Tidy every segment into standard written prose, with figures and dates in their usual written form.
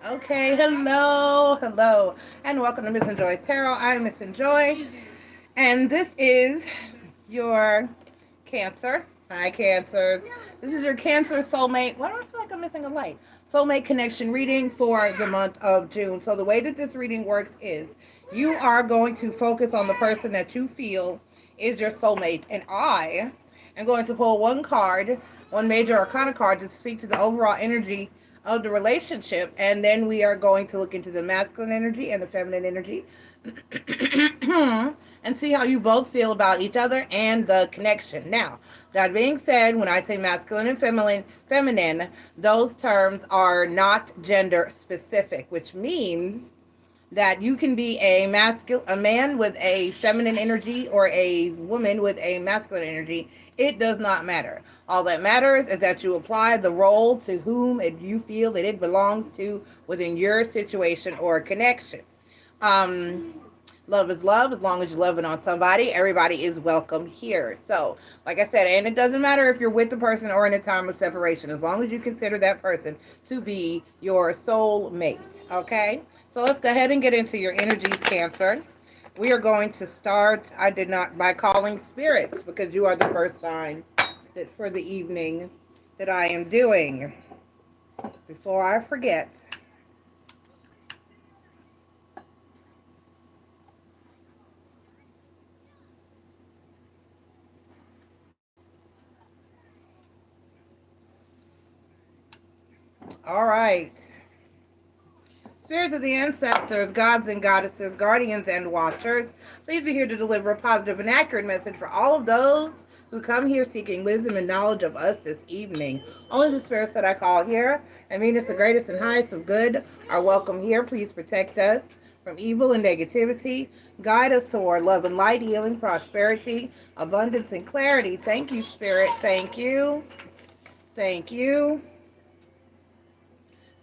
Okay, hello, and welcome to Miss and Joy's Tarot. I'm Miss and Joy, and this is your Cancer. Hi, Cancers. This is your Cancer soulmate. Why do I feel like I'm missing a light? Soulmate connection reading for the month of June. So the way that this reading works is you are going to focus on the person that you feel is your soulmate, and I am going to pull one card, one major arcana card, to speak to the overall energy of the relationship, and then we are going to look into the masculine energy and the feminine energy and see how you both feel about each other and the connection. Now, that being said, when I say masculine and feminine, those terms are not gender specific, which means that you can be a man with a feminine energy or a woman with a masculine energy. It does not matter. All that matters is that you apply the role to whom you feel that it belongs to within your situation or connection. Um, Love is love. As long as you're loving on somebody, everybody is welcome here. So, like I said, and it doesn't matter if you're with the person or in a time of separation, as long as you consider that person to be your soul mate. Okay? So let's go ahead and get into your energies, Cancer. We are going to start, by calling spirits, because you are the first sign that for the evening that I am doing. Before I forget. All right. Spirits of the ancestors, gods and goddesses, guardians and watchers, please be here to deliver a positive and accurate message for all of those who come here seeking wisdom and knowledge of us this evening. Only the spirits that I call here and mean it's the greatest and highest of good are welcome here. Please protect us from evil and negativity. Guide us toward love and light, healing, prosperity, abundance, and clarity. Thank you, Spirit. Thank you. Thank you.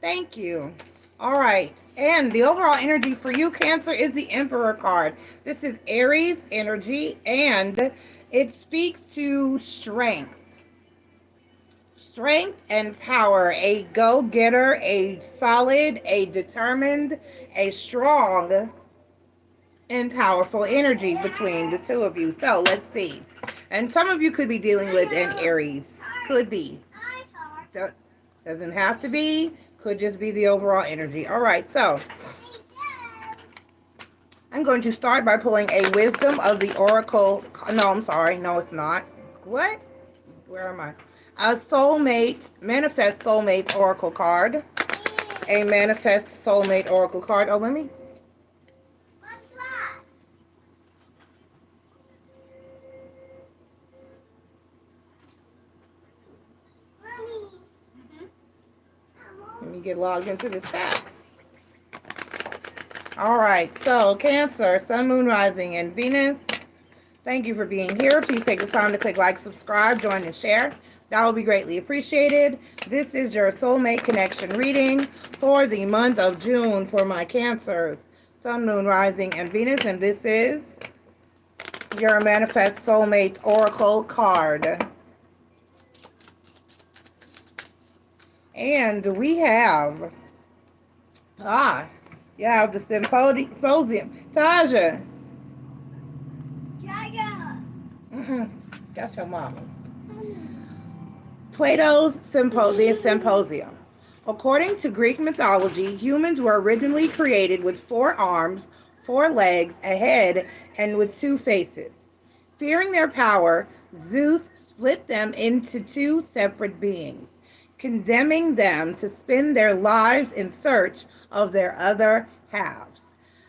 Thank you. All right. And the overall energy for you, Cancer, is the Emperor card. This is Aries energy, and it speaks to strength. Strength and power. A go-getter, a solid, a determined, a strong, and powerful energy between the two of you. So let's see. And some of you could be dealing with an Aries. Could be. Doesn't have to be. Could just be the overall energy. All right, so I'm going to start by pulling a Wisdom of the Oracle. No, I'm sorry. No, it's not. What? Where am I? A Soulmate, Manifest Soulmate Oracle card. A Manifest Soulmate Oracle card. Oh, let me. Let me get logged into the chat. All right, so Cancer, Sun, Moon, Rising, and Venus. Thank you for being here. Please take the time to click like, subscribe, join, and share. That will be greatly appreciated. This is your soulmate connection reading for the month of June for my Cancers, Sun, Moon, Rising, and Venus. And this is your Manifest Soulmate Oracle card. And we have, you have the symposium. Taja. That's your mama. Plato's symposium. According to Greek mythology, humans were originally created with 4 arms, 4 legs, a head, and with 2 faces. Fearing their power, Zeus split them into 2 separate beings, condemning them to spend their lives in search of their other halves.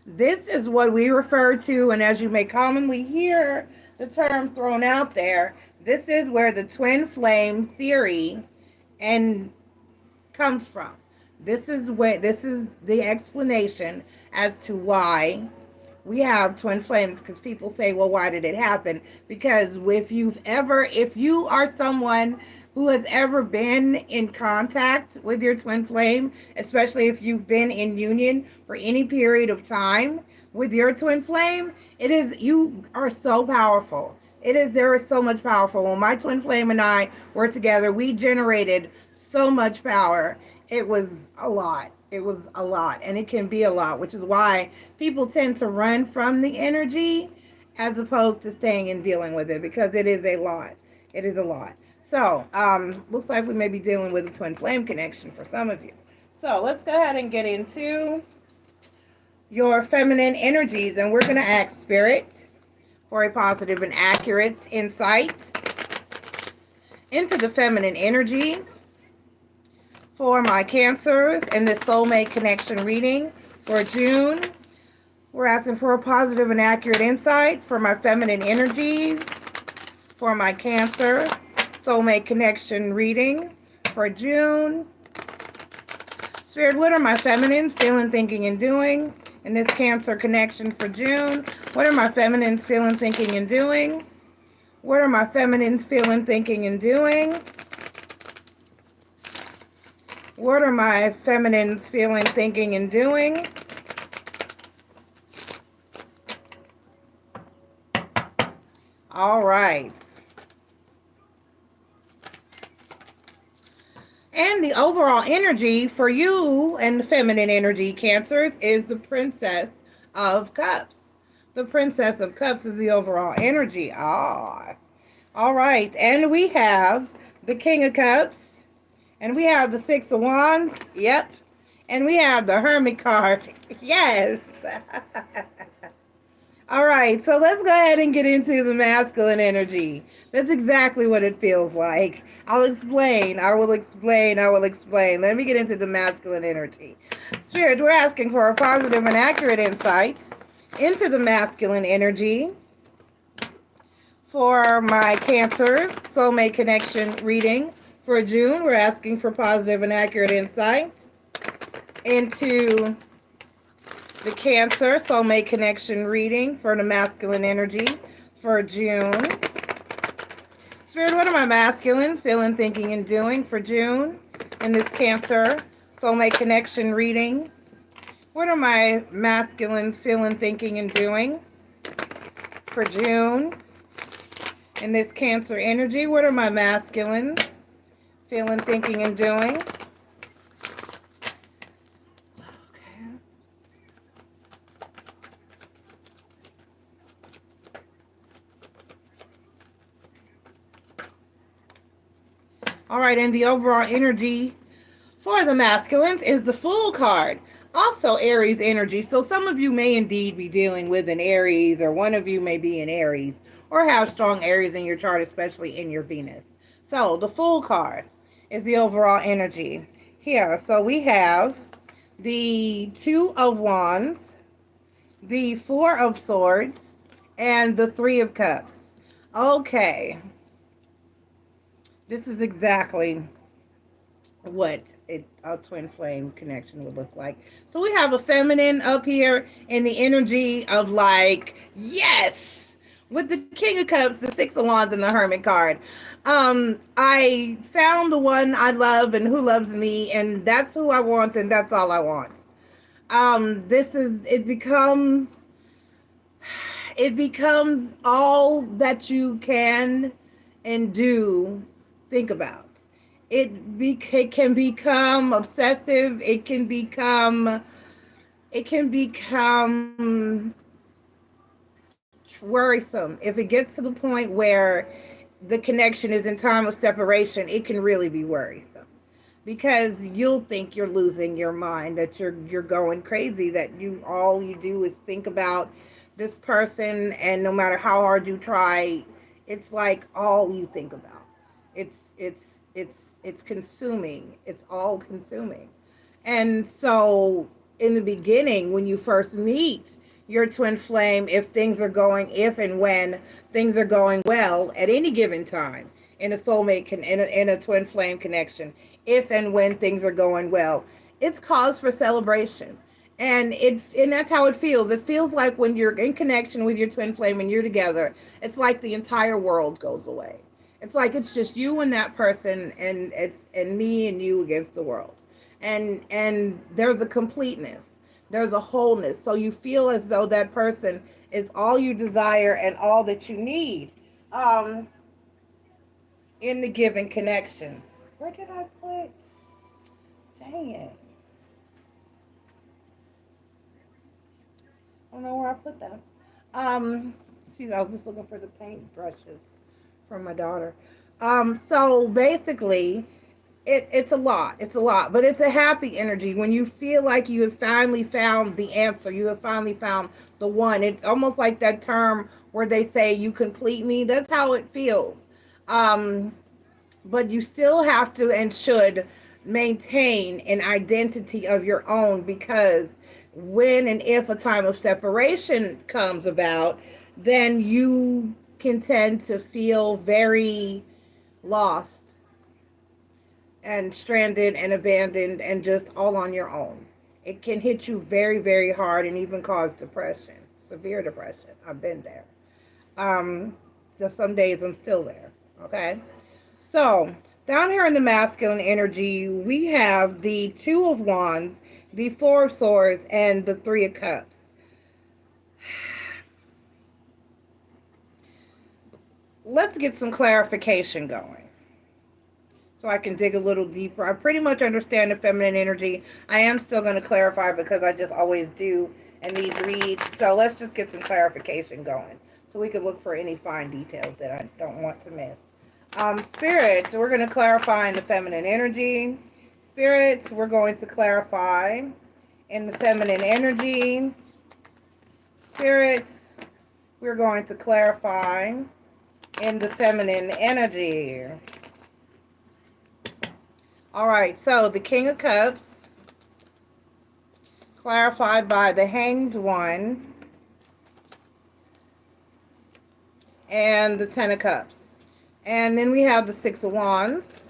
This is what we refer to, and as you may commonly hear the term thrown out there, this is where the twin flame theory comes from. This is the explanation as to why we have twin flames, because people say, well, why did it happen? Because if you are someone who has ever been in contact with your twin flame, especially if you've been in union for any period of time with your twin flame, you are so powerful. There is so much powerful. When my twin flame and I were together, we generated so much power. It was a lot. It was a lot. And it can be a lot, which is why people tend to run from the energy as opposed to staying and dealing with it, because it is a lot. It is a lot. So, looks like we may be dealing with a twin flame connection for some of you. So, let's go ahead and get into your feminine energies. And we're going to ask Spirit for a positive and accurate insight into the feminine energy for my Cancers and this soulmate connection reading for June. We're asking for a positive and accurate insight for my feminine energies for my Cancer soulmate connection reading for June. Spirit, what are my feminines feeling, thinking, and doing in this Cancer connection for June? What are my feminines feeling, thinking, and doing? What are my feminines feeling, thinking, and doing? What are my feminines feeling, thinking, and doing? All right. And the overall energy for you and the feminine energy, Cancers, is the Princess of Cups. The Princess of Cups is the overall energy. All right. And we have the King of Cups. And we have the Six of Wands. Yep. And we have the Hermit card. Yes. All right. So let's go ahead and get into the masculine energy. That's exactly what it feels like. I'll explain. I will explain. Let me get into the masculine energy. Spirit, we're asking for a positive and accurate insight into the masculine energy for my Cancers soulmate connection reading. For June, we're asking for positive and accurate insight into the Cancer soulmate connection reading for the masculine energy for June. Spirit, what are my masculines feeling, thinking, and doing for June in this Cancer soulmate connection reading? What are my masculines feeling, thinking, and doing for June in this Cancer energy? What are my masculines feeling, thinking, and doing? Okay. All right, and the overall energy for the masculines is the Fool card. Also Aries energy. So some of you may indeed be dealing with an Aries, or one of you may be in Aries, or have strong Aries in your chart, especially in your Venus. So the Fool card is the overall energy here. So we have the Two of Wands, the Four of Swords, and the Three of Cups. Okay. This is exactly what a twin flame connection would look like. So we have a feminine up here in the energy of like, yes, with the King of Cups, the Six of Wands, and the Hermit card. I found the one I love and who loves me, and that's who I want, and that's all I want. It becomes all that you can and do think about. It can become obsessive. It can become worrisome. If it gets to the point where the connection is in time of separation, it can really be worrisome, because you'll think you're losing your mind, that you're going crazy, that all you do is think about this person, and no matter how hard you try, it's like all you think about. It's consuming. It's all consuming. And so in the beginning, when you first meet your twin flame, if and when things are going well at any given time in a soulmate in a twin flame connection, if and when things are going well, it's cause for celebration. And that's how it feels. It feels like when you're in connection with your twin flame and you're together, it's like the entire world goes away. It's like it's just you and that person, and me and you against the world. And there's a completeness. There's a wholeness. So you feel as though that person is all you desire and all that you need in the given connection. Where did I put? Dang it. I don't know where I put that. See, I was just looking for the paint brushes from my daughter. So basically, it's a lot. It's a lot, but it's a happy energy when you feel like you have finally found the answer. You have finally found the one. It's almost like that term where they say, "You complete me." That's how it feels. Um, but you still have to and should maintain an identity of your own, because when and if a time of separation comes about, then you can tend to feel very lost and stranded and abandoned and just all on your own. It can hit you very, very hard and even cause depression, severe depression. I've been there. Um, so some days I'm still there. Okay. So down here in the masculine energy, we have the Two of Wands, the Four of Swords, and the Three of Cups. Let's get some clarification going so I can dig a little deeper. I pretty much understand the feminine energy. I am still going to clarify because I just always do in these reads. So let's just get some clarification going so we can look for any fine details that I don't want to miss. Spirits, we're going to clarify in the feminine energy. Spirits, we're going to clarify in the feminine energy. Spirits, we're going to clarify in the feminine energy. All right, so the King of Cups, clarified by the Hanged One, and the Ten of Cups. And then we have the Six of Wands,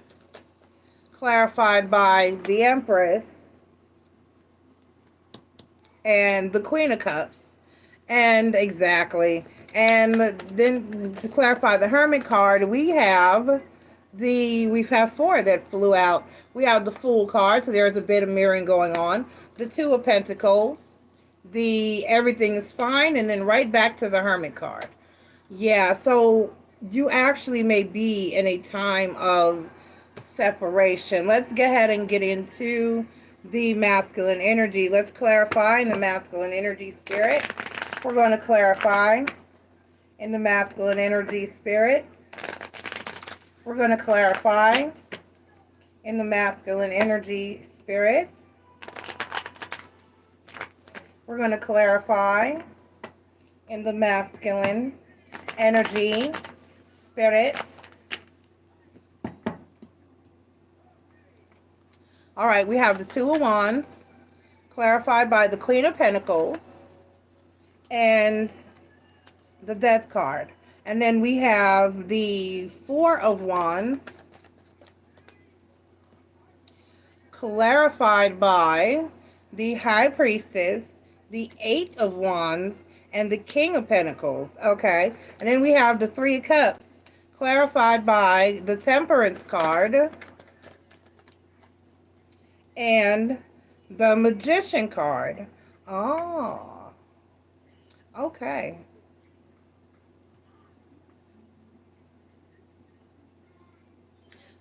clarified by the Empress, and the Queen of Cups. And exactly. And then to clarify the Hermit card, we have four that flew out. We have the Fool card, so there's a bit of mirroring going on. The Two of Pentacles, the Everything is Fine, and then right back to the Hermit card. Yeah, so you actually may be in a time of separation. Let's go ahead and get into the masculine energy. Let's clarify in the masculine energy, spirit. We're going to clarify in the masculine energy, spirit. We're going to clarify in the masculine energy, spirit. We're going to clarify in the masculine energy, spirit. All right, we have the Two of Wands, clarified by the Queen of Pentacles, and the Death card. And then we have the Four of Wands, clarified by the High Priestess, the Eight of Wands, and the King of Pentacles. Okay. And then we have the Three of Cups, clarified by the Temperance card and the Magician card. Oh, okay.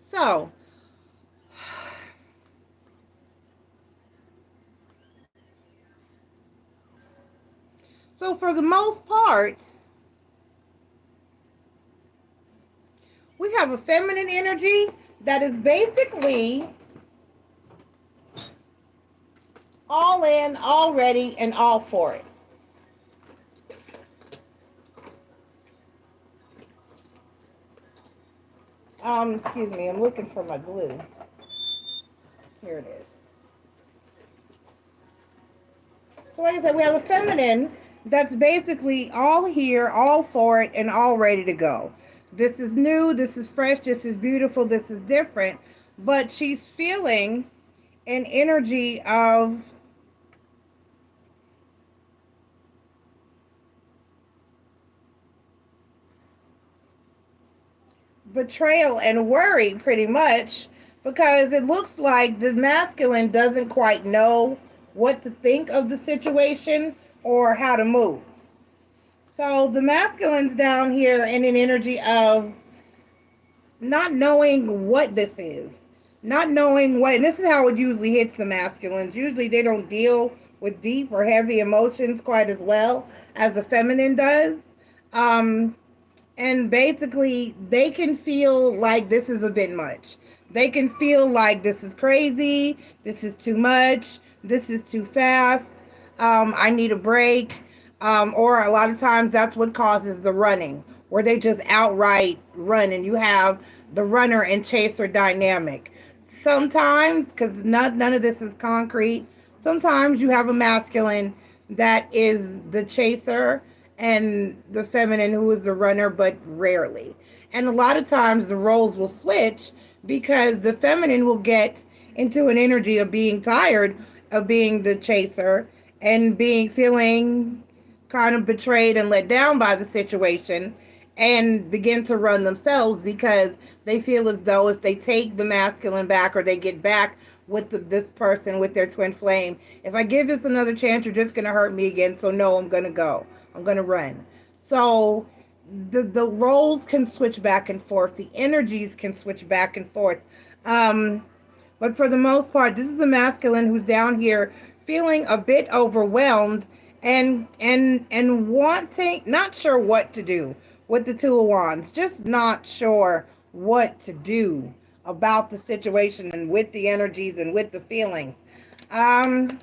So, for the most part, we have a feminine energy that is basically all in, all ready, and all for it. Excuse me, I'm looking for my glue. Here it is. So like I said, we have a feminine that's basically all here, all for it, and all ready to go. This is new, this is fresh, this is beautiful, this is different. But she's feeling an energy of betrayal and worry, pretty much, because it looks like the masculine doesn't quite know what to think of the situation or how to move. So the masculine's down here in an energy of not knowing what this is. not knowing what, and this is how it usually hits the masculines. Usually they don't deal with deep or heavy emotions quite as well as the feminine does. Um, and basically, they can feel like this is a bit much. They can feel like this is crazy, this is too much, this is too fast, I need a break. Or a lot of times that's what causes the running, where they just outright run, and you have the runner and chaser dynamic. Sometimes, because none of this is concrete, sometimes you have a masculine that is the chaser and the feminine who is the runner, but rarely. And a lot of times the roles will switch because the feminine will get into an energy of being tired of being the chaser and being feeling kind of betrayed and let down by the situation, and begin to run themselves because they feel as though if they take the masculine back, or they get back with this person with their twin flame, if I give this another chance, you're just going to hurt me again. So no, I'm going to go. I'm going to run. So the roles can switch back and forth. The energies can switch back and forth. But for the most part, this is a masculine who's down here feeling a bit overwhelmed and wanting, not sure what to do with the Two of Wands, just not sure what to do about the situation and with the energies and with the feelings. Um,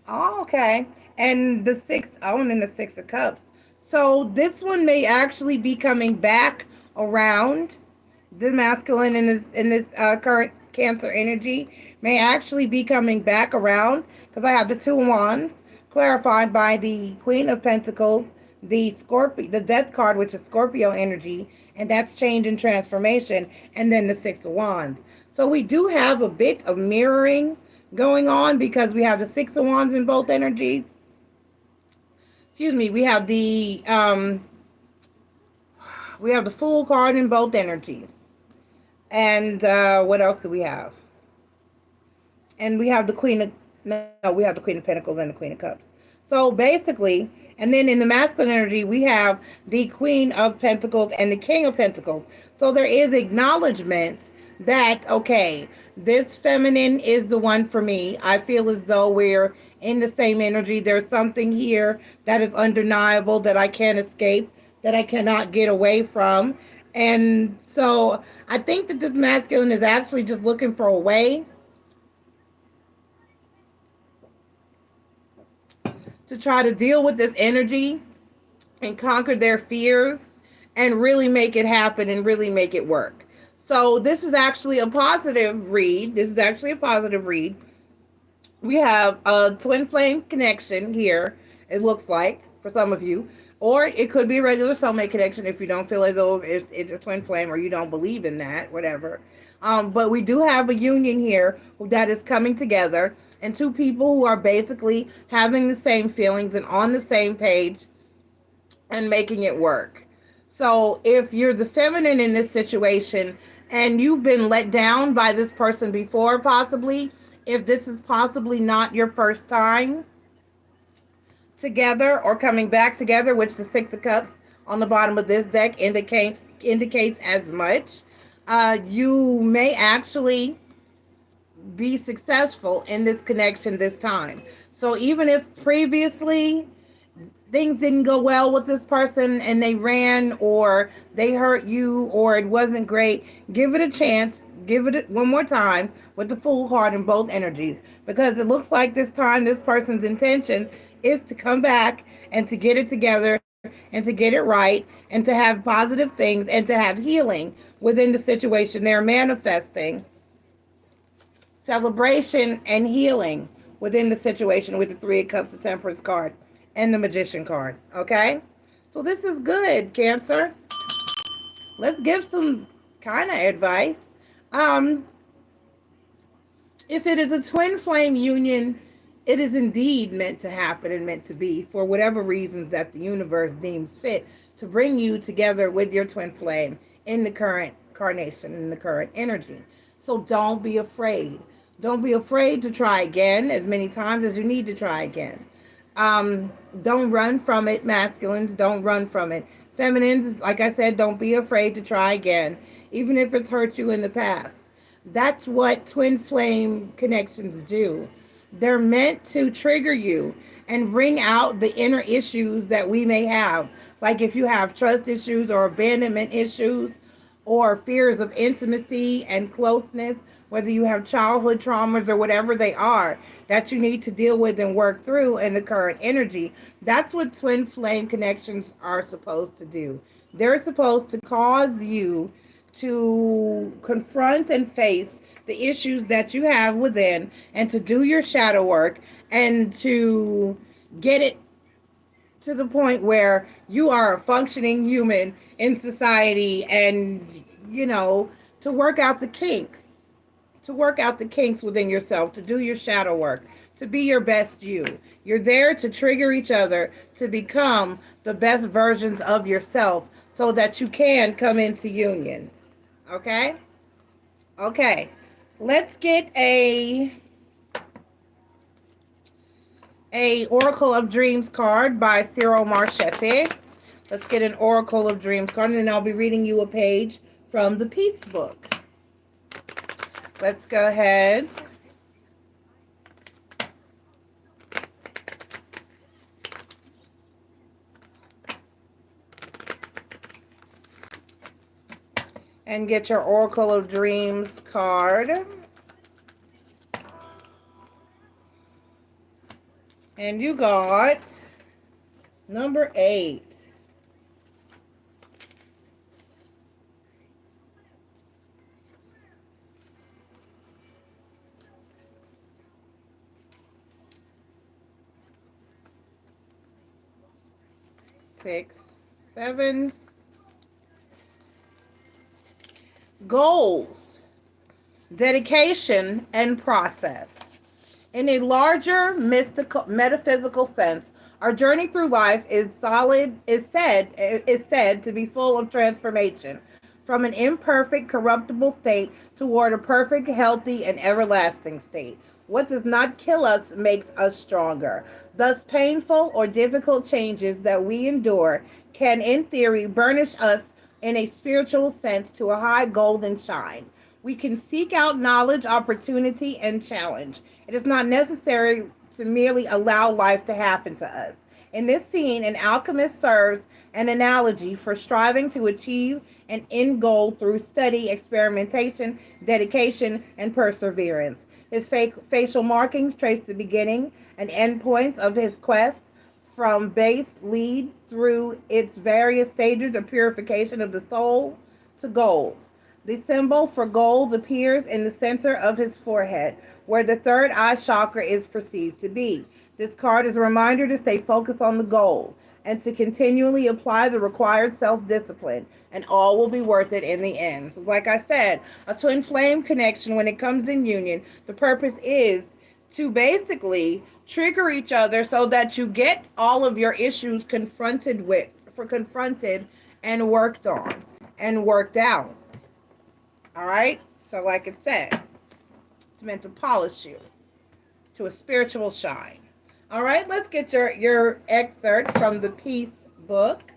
oh, okay. And the and the Six of Cups. So this one may actually be coming back around. The masculine in this current Cancer energy may actually be coming back around, because I have the Two of Wands clarified by the Queen of Pentacles, the Death card, which is Scorpio energy, and that's change and transformation, and then the Six of Wands. So we do have a bit of mirroring going on, because we have the Six of Wands in both energies. Excuse me, we have the Fool card in both energies. And what else do we have? And we have the we have the Queen of Pentacles and the Queen of Cups. So basically, and then in the masculine energy, we have the Queen of Pentacles and the King of Pentacles. So there is acknowledgement that, okay, this feminine is the one for me. I feel as though we're in the same energy. There's something here that is undeniable, that I can't escape, that I cannot get away from. And so I think that this masculine is actually just looking for a way to try to deal with this energy and conquer their fears and really make it happen and really make it work. So this is actually a positive read. We have a twin flame connection here, it looks like, for some of you. Or it could be a regular soulmate connection if you don't feel as though it's a twin flame, or you don't believe in that, whatever. But we do have a union here that is coming together, and two people who are basically having the same feelings and on the same page and making it work. So if you're the feminine in this situation and you've been let down by this person before, possibly, if this is possibly not your first time together or coming back together, which the Six of Cups on the bottom of this deck indicates as much, you may actually be successful in this connection this time. So even if previously things didn't go well with this person and they ran or they hurt you or it wasn't great, give it a chance. Give it one more time with the Fool card in both energies, because it looks like this time this person's intention is to come back and to get it together and to get it right and to have positive things and to have healing within the situation. They're manifesting celebration and healing within the situation with the Three of Cups, the Temperance card, and the Magician card. Okay? So this is good, Cancer. Let's give some kind of advice. If it is a twin flame union, it is indeed meant to happen and meant to be for whatever reasons that the universe deems fit to bring you together with your twin flame in the current carnation, in the current energy. So don't be afraid. Don't be afraid to try again as many times as you need to try again. Don't run from it, masculines. Don't run from it. Feminines, like I said, don't be afraid to try again, even if it's hurt you in the past. That's what twin flame connections do. They're meant to trigger you and bring out the inner issues that we may have. Like if you have trust issues or abandonment issues or fears of intimacy and closeness, whether you have childhood traumas or whatever they are that you need to deal with and work through in the current energy, that's what twin flame connections are supposed to do. They're supposed to cause you to confront and face the issues that you have within and to do your shadow work and to get it to the point where you are a functioning human in society and, to work out the kinks, within yourself, to do your shadow work, to be your best you. You're there to trigger each other to become the best versions of yourself so that you can come into union. Okay? Okay. Let's get a Oracle of Dreams card by Cyril Marchetti. Let's get an Oracle of Dreams card, and then I'll be reading you a page from the Peace book. Let's go ahead. And get your Oracle of Dreams card. And you got number 8. Six, 7. Goals, dedication, and process. In a larger metaphysical sense, our journey through life is said to be full of transformation, from an imperfect, corruptible state toward a perfect, healthy, and everlasting state. What does not kill us makes us stronger. Thus, painful or difficult changes that we endure can, in theory, burnish us in a spiritual sense to a high golden shine. We can seek out knowledge, opportunity, and challenge. It is not necessary to merely allow life to happen to us. In this scene, an alchemist serves an analogy for striving to achieve an end goal through study, experimentation, dedication, and perseverance. His facial markings trace the beginning and end points of his quest, from base lead through its various stages of purification of the soul to gold. The symbol for gold appears in the center of his forehead, where the third eye chakra is perceived to be. This card is a reminder to stay focused on the goal and to continually apply the required self-discipline, and all will be worth it in the end. So like I said, a twin flame connection, when it comes in union, the purpose is to basically trigger each other so that you get all of your issues confronted and worked on and worked out. All right? So like it said, it's meant to polish you to a spiritual shine. All right, let's get your excerpt from the Peace book.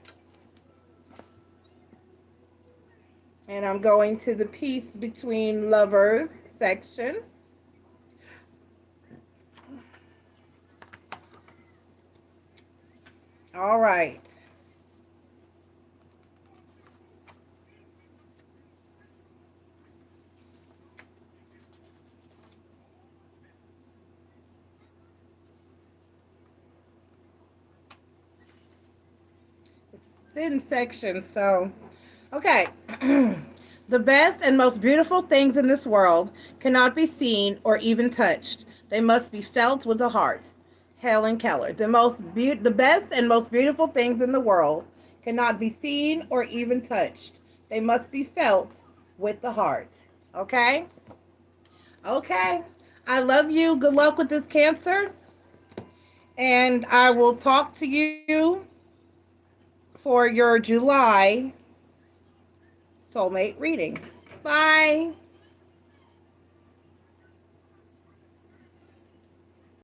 And I'm going to the Peace Between Lovers section. All right. It's in sections, so okay. The best and most beautiful things in this world cannot be seen or even touched. They must be felt with the heart. Helen Keller. The best and most beautiful things in the world cannot be seen or even touched. They must be felt with the heart. Okay? Okay. I love you. Good luck with this, Cancer. And I will talk to you for your July soulmate reading. Bye.